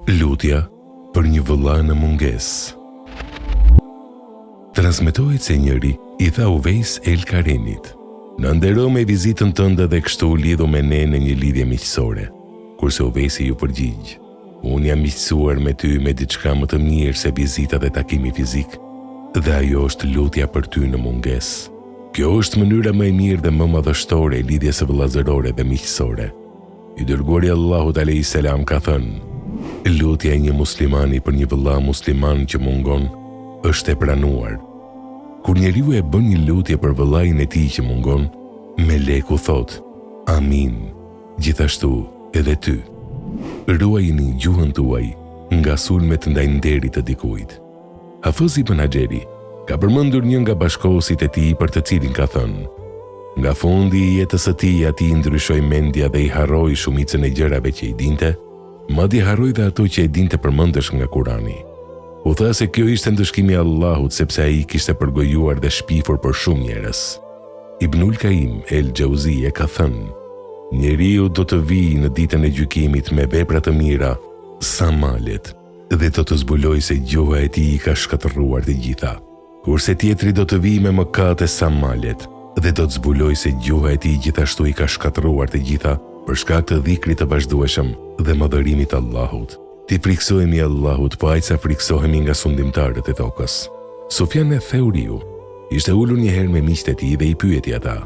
Lutja për një vëlla në mungesë. Transmetohet se njëri i tha Uvejs El Karenit: "Na ndero me vizitën tënde dhe kështu lidhu me ne në një lidhje miqësore." Kurse Uvejsi ju përgjigj: "Unë jam miqësuar me ty me diçka më të mirë se vizita dhe takimi fizik, dhe ajo është lutja për ty në mungesë. Kjo është mënyra më e mirë dhe më madhështore e lidhjes së vëllazërore dhe miqësore." I dërguari Allahut alayhis salam ka thënë: "Lutja e një muslimani për një vëlla musliman që mungon është e pranuar. Kur njeriu e bën një lutje për vëllain e tij që mungon, meleku thot: Amin, gjithashtu edhe ty. Ruajini gjuhën tuaj nga sulmet ndaj nderit të dikujt." Hafiz ibn Hajeri ka përmendur një nga bashkosit e tij për të cilin ka thënë: "Nga fundi i jetës së tij ati ndryshoi mendja dhe i harroi shumicën e gjërave që i dinte, madje harroi dhe ato që e dinte përmendesh nga Kurani. U tha se kjo ishte ndëshkimi i Allahut sepse ai kishte përgojuar dhe shpifur për shumë njerëz." Ibnul Qayyim El Jauziye ka thënë: "Njeriu do të vijë në ditën e gjykimit me vepra të mira sa malet, dhe do të zbulojë se gjuha e tij i ka shkatërruar të gjitha. Kurse tjetri do të vijë me mëkate sa malet, dhe do të zbulojë se gjuha e tij gjithashtu i ka shkatërruar të gjitha për shkak të dhikrit të vazhdueshëm dhe madhërimit të Allahut. Ti friksohemi Allahut, po aq sa friksohemi nga sundimtarët e tokës." Sufjan el-Thauriu ishte ulur një herë me miqtë e tij dhe i pyeti ata: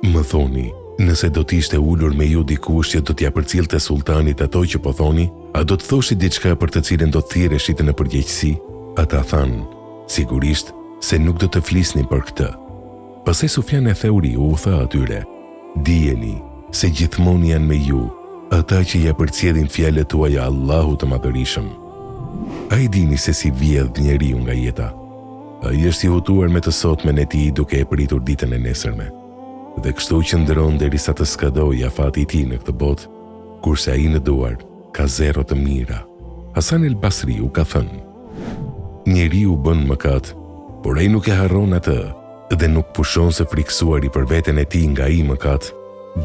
"Më thoni, nëse do të ishte ulur me ju dikush që do t'ja përcjellte sultanit ato që po thoni, a do të thoshit diçka për të cilën do të thirreshit në përgjegjësi?" Ata thanë: "Sigurisht se nuk do të flisnin për këtë." Pastaj Sufjan el-Thauriu u tha atyre: "Dijeni se gjithmonë janë me ju ata që ja përcjellin fjalët tuaja Allahut të Madhërisëm. A i dini se si vjedh njeriu nga jeta? Ai është i hutuar me të sotmen e tij duke e pritur ditën e nesërme, dhe kështu qëndron derisa të skadojë afati i tij në këtë botë, kurse ai në duar ka zero të mira." Hasan el Basriu ka thënë: "Njeriu bën mëkat, por ai nuk e harron atë dhe nuk pushon së friksuari për veten e tij nga ai mëkat,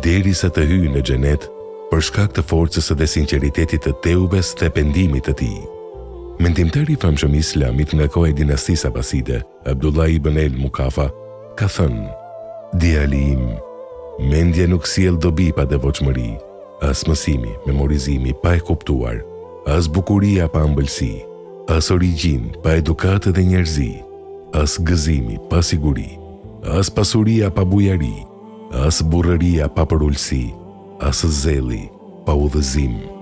derisa të hyjë në xhenet për shkak të forcës dhe sinqeritetit të teubes dhe pendimit të tij." Mendimtari i famshëm i Islamit nga koha e dinastisë Abaside, Abdullah ibn el-Mukafa, ka thënë: "Djali im, mendja nuk sjell dobi pa devotshmëri, as mësimi, memorizimi pa e kuptuar, as bukuria pa ëmbëlsi, as origjinë pa edukatë dhe njerëzi, as gëzimi pa siguri, as pasuria pa bujari, as burrëria pa përullsi, as zelli pa udhëzim."